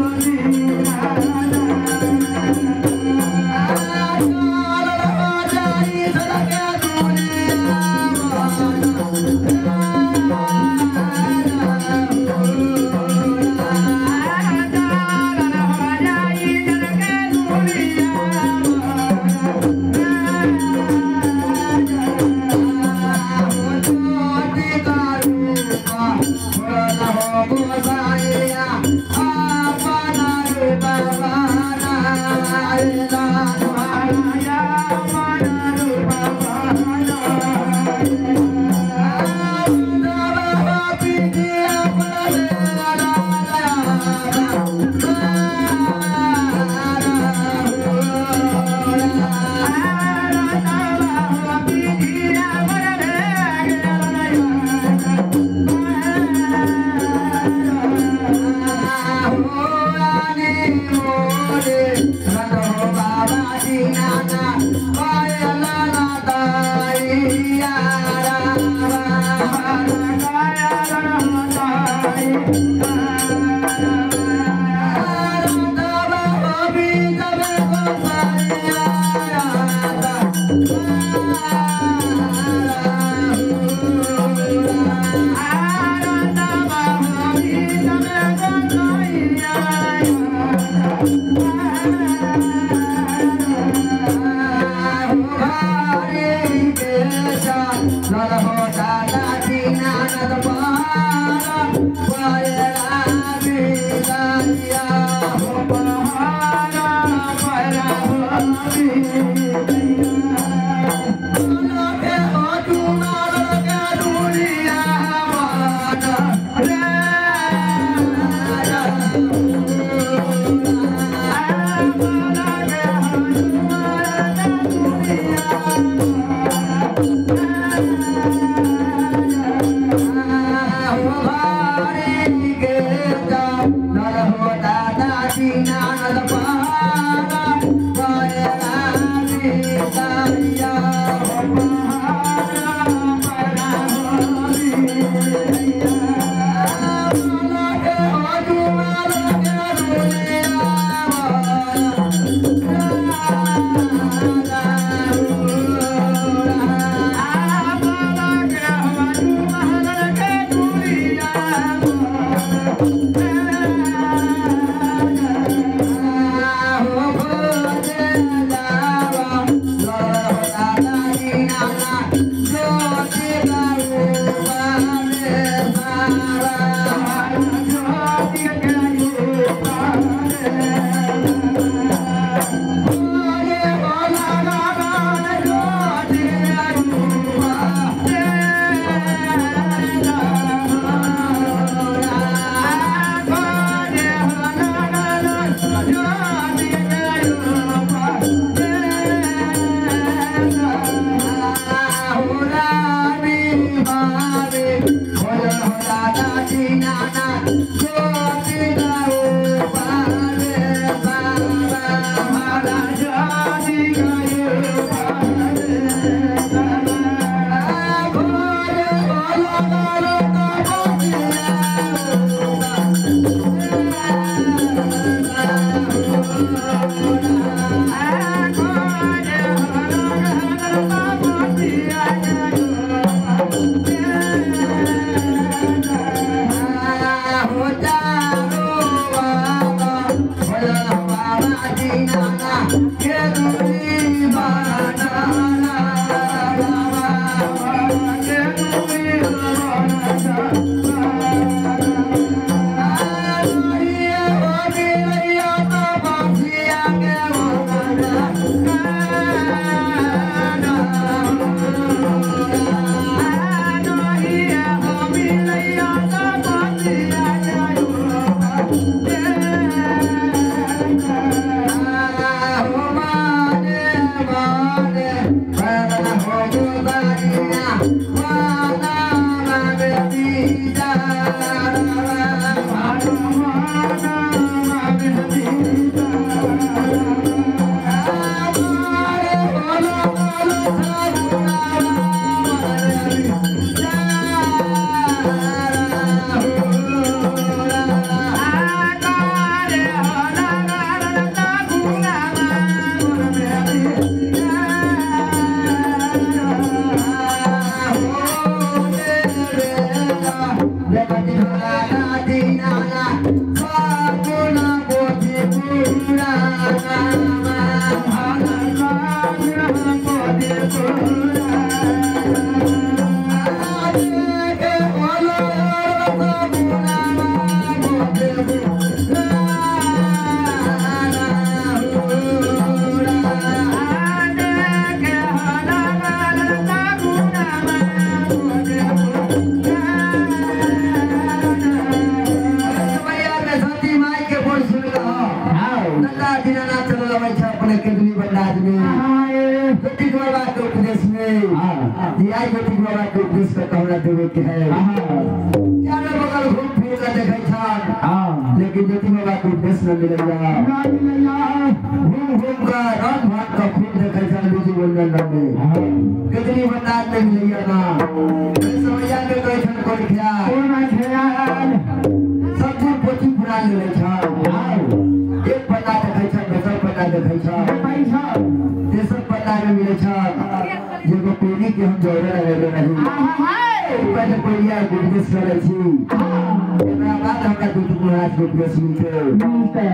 Nana, के है चारों बगल घूम फिर कर देखै छन लेकिन बेटी बाबा को देश न मिलैया घूम घूम कर रन भाग का खूब देखै छन बीजू बंधन में कितनी बता नहीं मिलैया ना समझा के कहै छन कोन ख्याल सब कुछ पोथी पुराण ले छन एक पता देखै छन दोसर पता देखै छन तेसर पता में मिले छन जेको पीढ़ी के हम जोड़े लगे नहीं पहले पढ़िया बिजनेस करे छी एकरा बाद हमरा दूध महाराज को प्रेस मिलते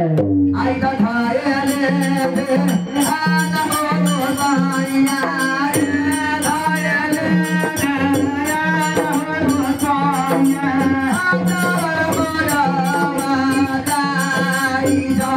आई त थाए ले आना हो साइया थाए ले आना हो साइया आजा मोरा दाई जा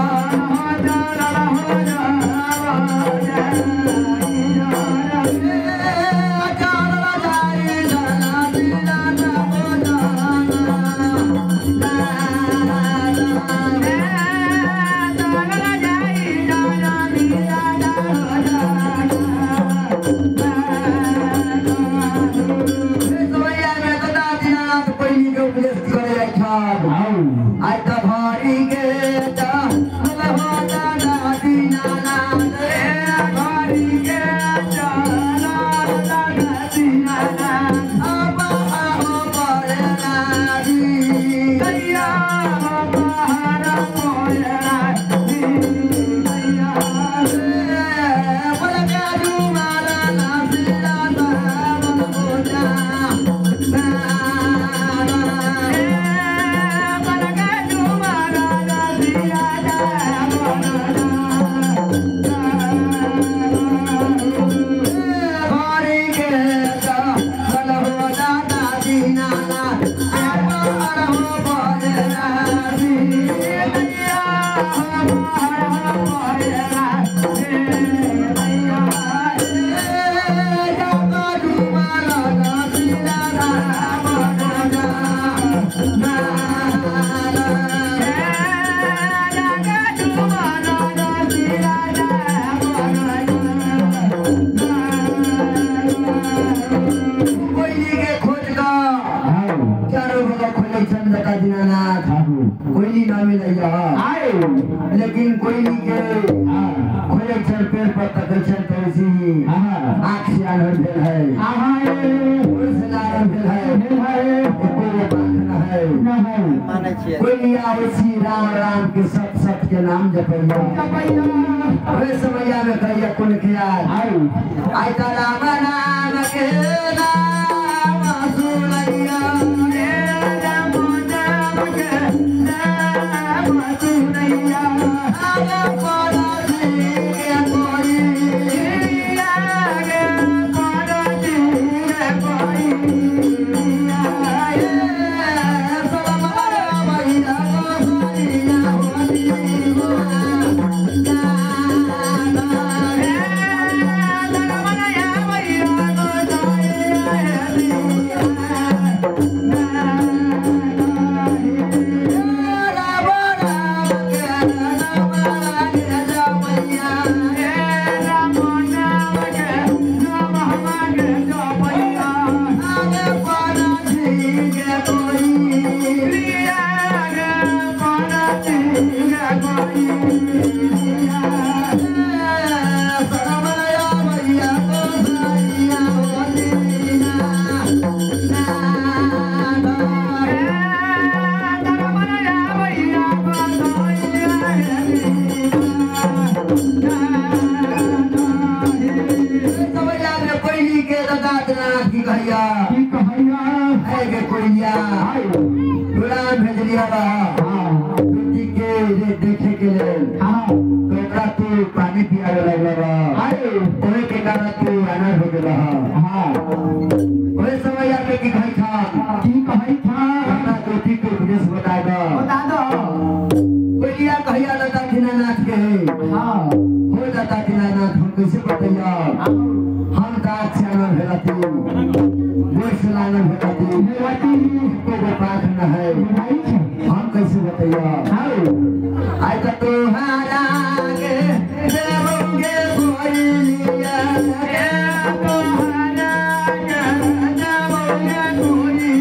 लेकिन कोई नहीं के खोले चल पेड़ पर तक चल तोसी आँख से आनर भेल है कोई से लारन भेल है कोई बात न है कोई लिया उसी राम राम के सत सत के नाम जपैया वे समैया में कहिया कुल ख्याल आई त राम नाम के नाम सुनैया रे राम नाम के नाम सुनैया आगे पड़ा जी कोई आगे पड़ा जी कोई देखे के लिए तू पानी पिया लगा के कारण तू अनार हो गया समय आके की भाई था तो ठीक उपदेश बता दो कोई कहिया लता दीनानाथ के हो जाता दीनानाथ हम कैसे बताइया हम दात चानन भेलती गोश लानन भेलती को पाठ न है हम कैसे बताइया आई तो तुम्हारा के देवोगे बोलिया के तुम्हारा के देवोगे बोलिया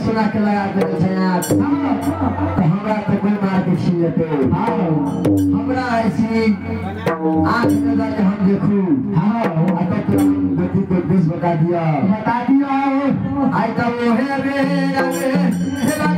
सुना के लगा दे तो हमरा तो कोई मार के छीन लेते हमरा ऐसी आँख नजर हम देखूं तो बेटी को देश बता दिया आई तो वो है मेरा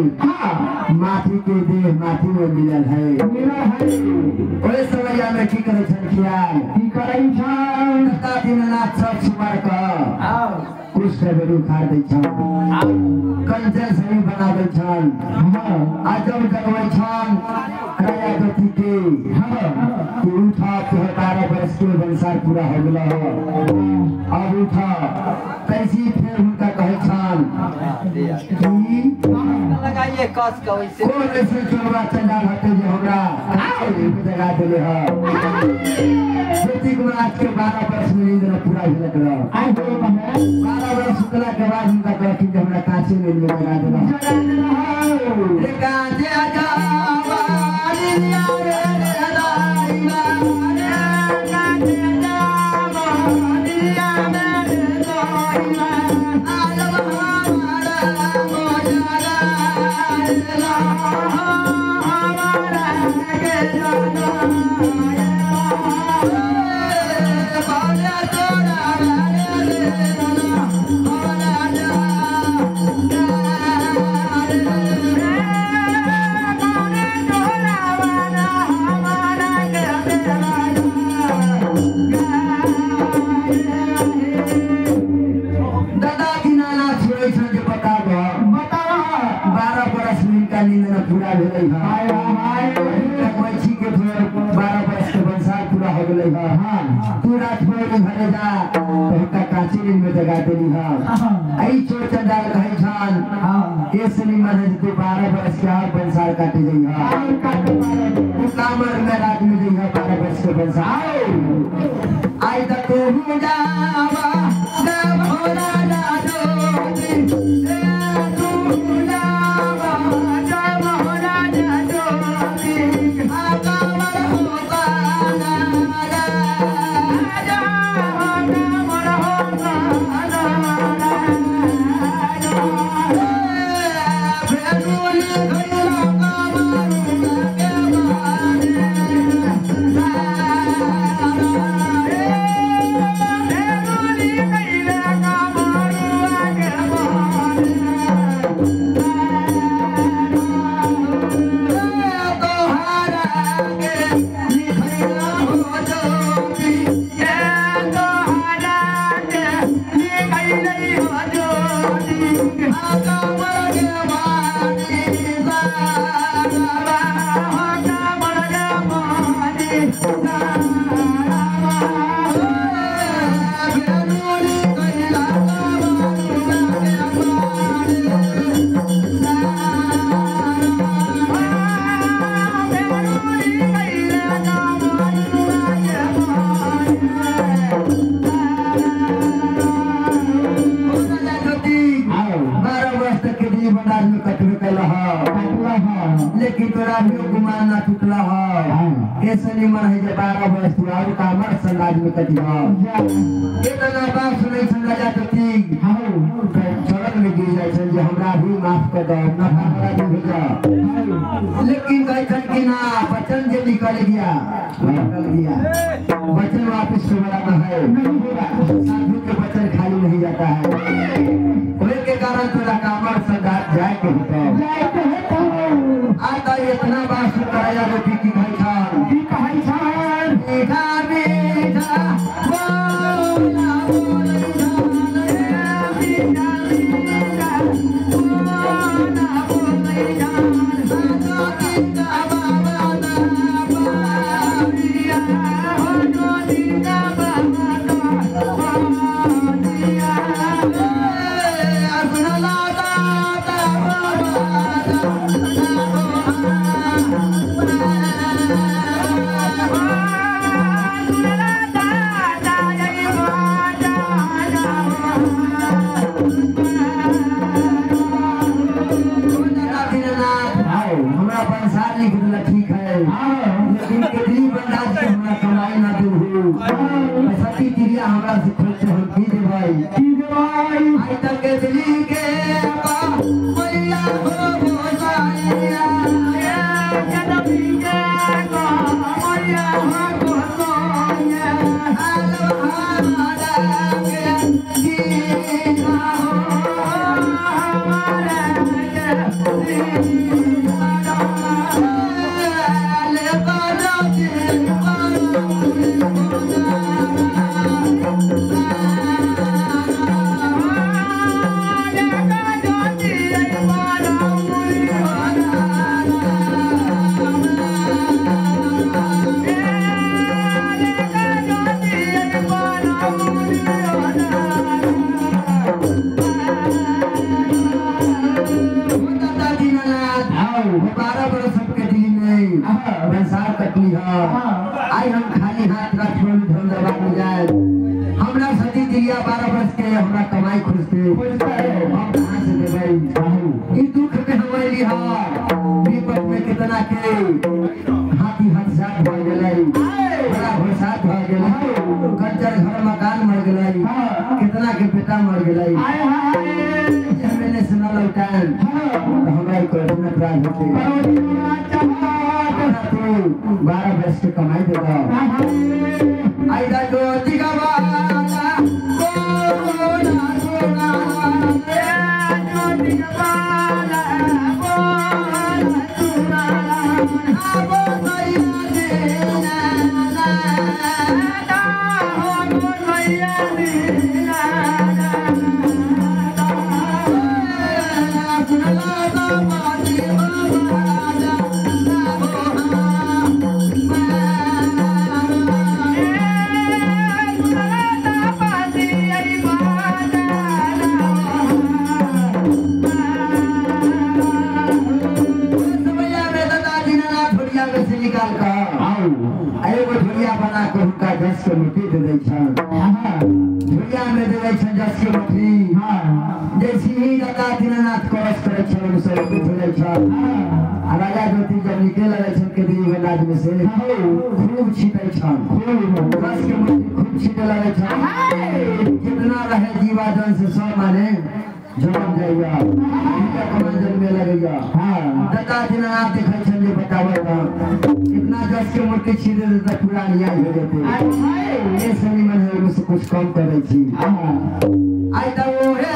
माथी के देह माथी में मिलल है ओए समैया में की करे छन खियाल की करे छन कता दिन नाथ सब सुमार का कुछ बेरू खा दे छन कंजर सही बना दे छन आजम जगवे छन राजा गति के कि उठा के 12 वर्ष के वंशार पूरा हो गेला अब उठा कैसी फिर उनका कहे छन लगाइए कस का वैसे कौन ऐसे चोरवा चंदा हटे जे हमरा एक जगह देले ह बेटी को आज के 12 वर्ष में नींद न पूरा भेल कर आई 12 वर्ष सुतला के बाद उनका कहे कि हमरा कांचे नींद में लगा देला रे कांचे आजा वालिया रे दाई रे कांचे आजा वालिया रे दाई आलम हमारा में जगा देली हां आई चोर चंडाल कहे छान ऐसे नहीं मरे तो 12 वर्ष के और बंसार काटे गई हां कामर में रात में गई हां 12 वर्ष के बंसार आई तक तो हूं जावा जब हो राजा जोगी तू जावा जब हो राजा जोगी कामर होगा लेकिन तोरा भी गुमान ना टूटला है ऐसे नहीं मन है जे 12 वर्ष तू और कामर समाज में कटी है इतना बात सुनै छन राजा तो ठीक चरण में गिर जाय छन जे हमरा भी माफ कर दो ना हमरा भी भेजा लेकिन कह छन कि ना वचन जे निकल गया वचन वापस दोबारा है साधु के वचन खाली नहीं जाता है कोई के कारण तोरा कामर संगात जाए के होता आता इतना बात कराया तो की खाई छान मीठा मीठा बोला बोला मीठा मीठा बोला बोला का बाबा ना बारिया हो नदी का बाबा ना बारिया असला ठीक है लेकिन केतली बंदाज के हमरा कमाई ना दू सती तिरिया हमरा से खोज हम की देबाई आई तक केतली के बा मैया हो गोसाइया जनमी के बा मैया हो गोसाइया हालो हमारा के जी हो हमारा के आई हम खाली हाथ रखोल धन दबाव में जाए हमरा सती दिया 12 वर्ष के हमरा कमाई खुजते हम कहां से देबै ई दुख में हमारी विपत में कितना के हाथी हाथ भर गेलै बड़ा भरसात भर गेलै कच्चर घर मकान मर गेलै कितना के बेटा मर गेलै मैंने सुना लौटान हमरा को प्राण होते 12 वर्ष के कमाई देगा आइदा जो दिगवाला बोला सोना जो दिगवाला बोला सोना आबो भैया देना ना हो भैया देना सुनला ही दादा दीनानाथ करस करे छन सब उठले छ राजा ज्योति जब निकल रहे छन के दी राज में से खूब छिटै छन खूब बस के मुट्ठी खूब छिटै लगे छन जितना रहे जीवादन से सब माने जवान जाइया इनका कमांडर में लगेगा हां दादा दीनानाथ देखै छन जे बतावत इतना जस के मुट्ठी छिटै देता पूरा लिया हो जेते ये सनी मन है मुझसे कुछ कम करे छी आई त वो है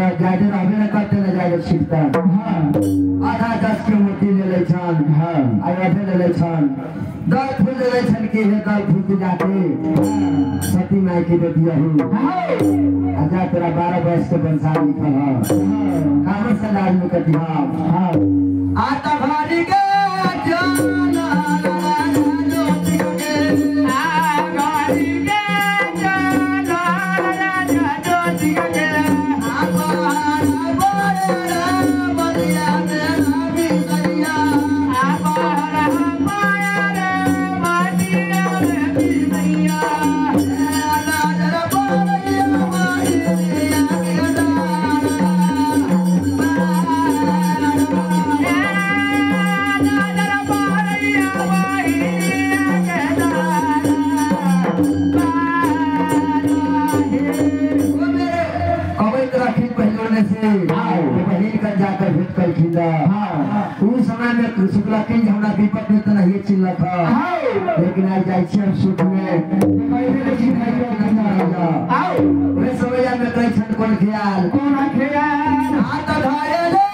मेरा जाजे रहबे न करते न जाजे छिटता आधा 10 के मोटी ले ले छन आई आधे ले ले छन 10 फूल ले ले छन के है 10 फूल जाके सती माई के दे दिया हूं आजा तेरा 12 वर्ष के बंसार लिखल है कामर से लाज में कटी आता भारी के जाना उस समय में शुक्ला के हमरा विपत में तो नहीं चिल्ला था लेकिन आज जाई छी हम सुख में पहले की नहीं रहेगा वे समय में कई छन कोन ख्याल आ त धारे ले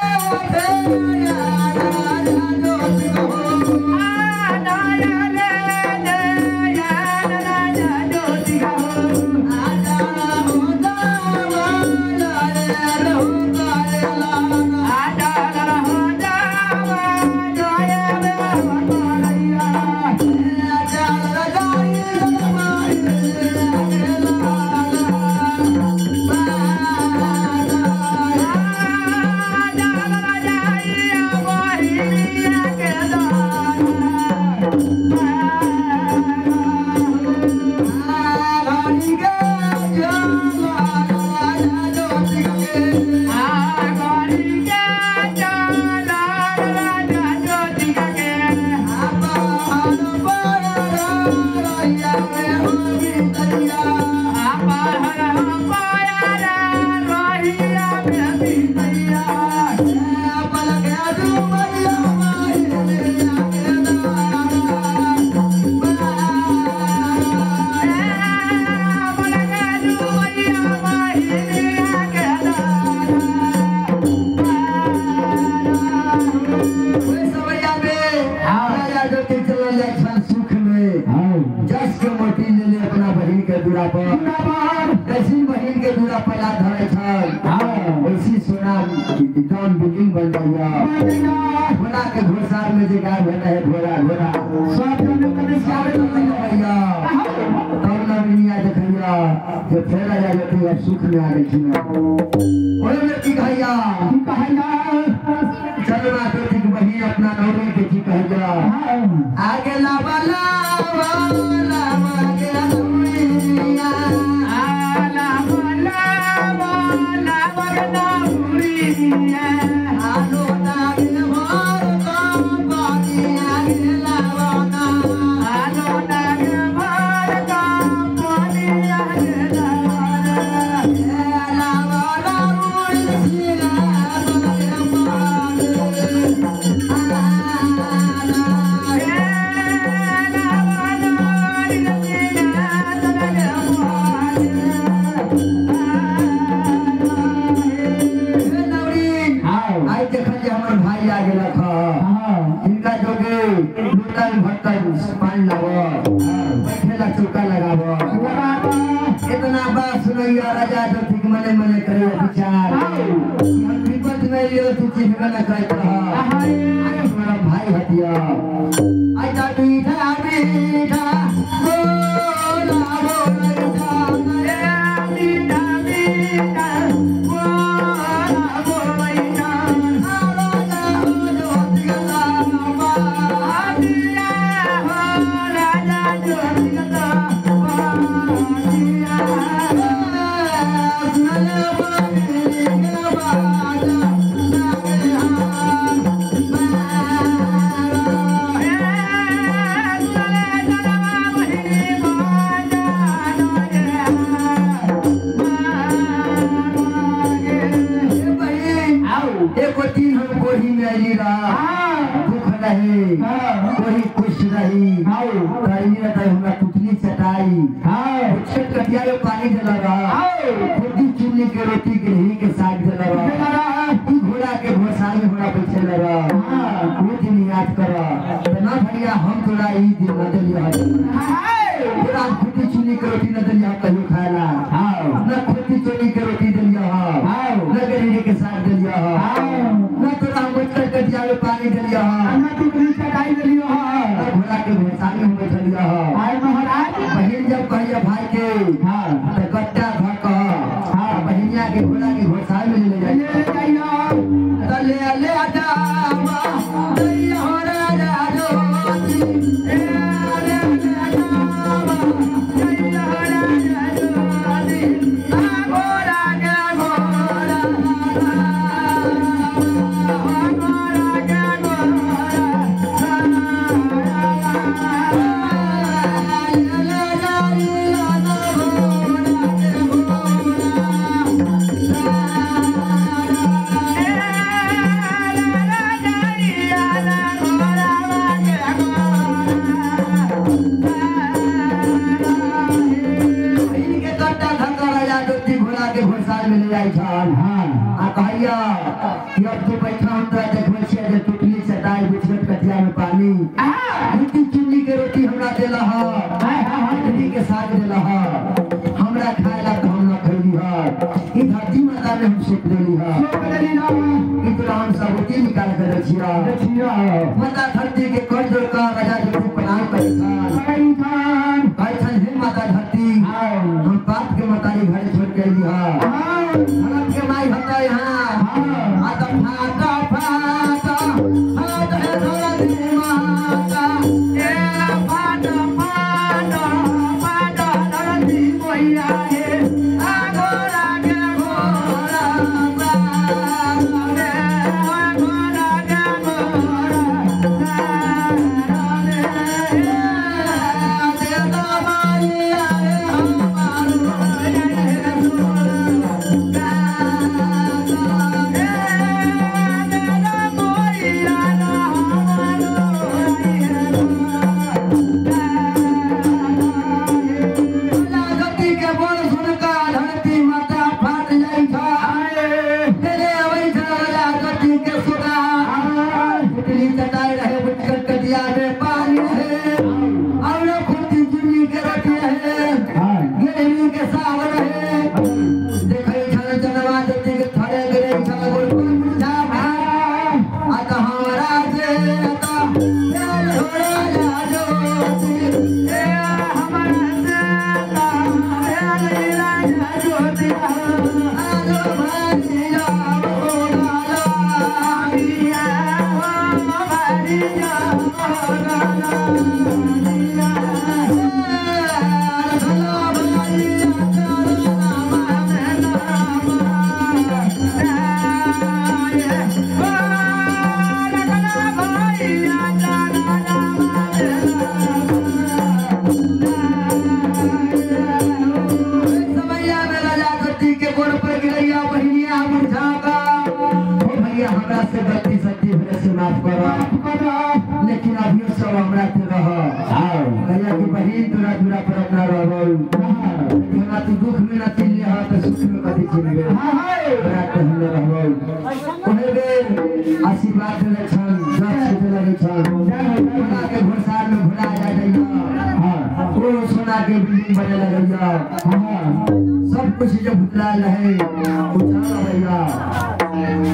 ऐसी बहन के दूरा पला धरे छन ऐसी सोना दान बिल्डिंग बन जाइया घोड़ा के घोसार में जे गाय बना है घोड़ा सब जने कने सारे भैया तब ना दुनिया देखैया जे फेरा जा जेते अब सुख में आ गई छी ओए में की कहैया चलो ना बेटी की बहन अपना नौरे के की कहैया आगे लावा आगे रखा इनका जोगे लुटन भटन पानी लावो बैठेला चौका लगावो इतना बात सुनैया राजा जो ठीक मने मने करे विचार हम विपत में ये तू चीज न करत रहा हमारा भाई हतिया आजा मीठा मीठा बोला कोई खुश रही हमरा पुतली चटाई कटिया में पानी जला खुदी चुन्नी के रोटी गिरही के साग जला घोड़ा के घोसाई में हमरा बैठे लगा वो दिन याद कर ना भैया हम तोरा ई दिन न दलिया तोरा खुदी चुन्नी के रोटी न दलिया कहियो खाला ना खुदी चुन्नी के रोटी दलिया ना गिरही के साग दलिया ना तोरा मुझकर कटिया में पानी दलिया घोड़ा के घोसाई में बैठे लिया बहन जब कहिया भाई के कट्टा धक बहनिया के घोड़ा के घोसाई में ले जाइए ले ले आजा चुन्नी के रोटी हमरा देला के साग देला हमरा खाएला तो हम ना खैली ई धरती माता ने हम सुख देली ई तो हम सब रोटी निकाल के रखिया माता धरती के कर जोड़ का राजा जी को प्रणाम करथान हे माता धरती हम बाप के मतारी घर छोड़ के लिया हम के माई होता यहां आता फाटा फाटा फाटा धरती माता ए फाटा फाटा फाटा धरती मैया हे घोड़ा के घोड़ा लेकिन अभी सब हमरा से रह भैया की बहन तोरा दूरा पर अपना रहल हमरा तू दुख में न चिल्ले ह त सुख में कथि चिल्ले हमरा कहले रहल ओहे बेर आशीर्वाद देले छ सब कुछ जब भुतला रहे उजाला भैया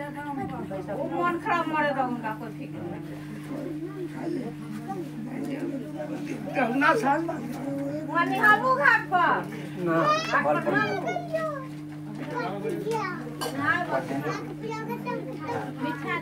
मन खराब मरे रहूंगा कोई फिक्र ना साल नहीं हाबू घाट पर ना बल पर मीठा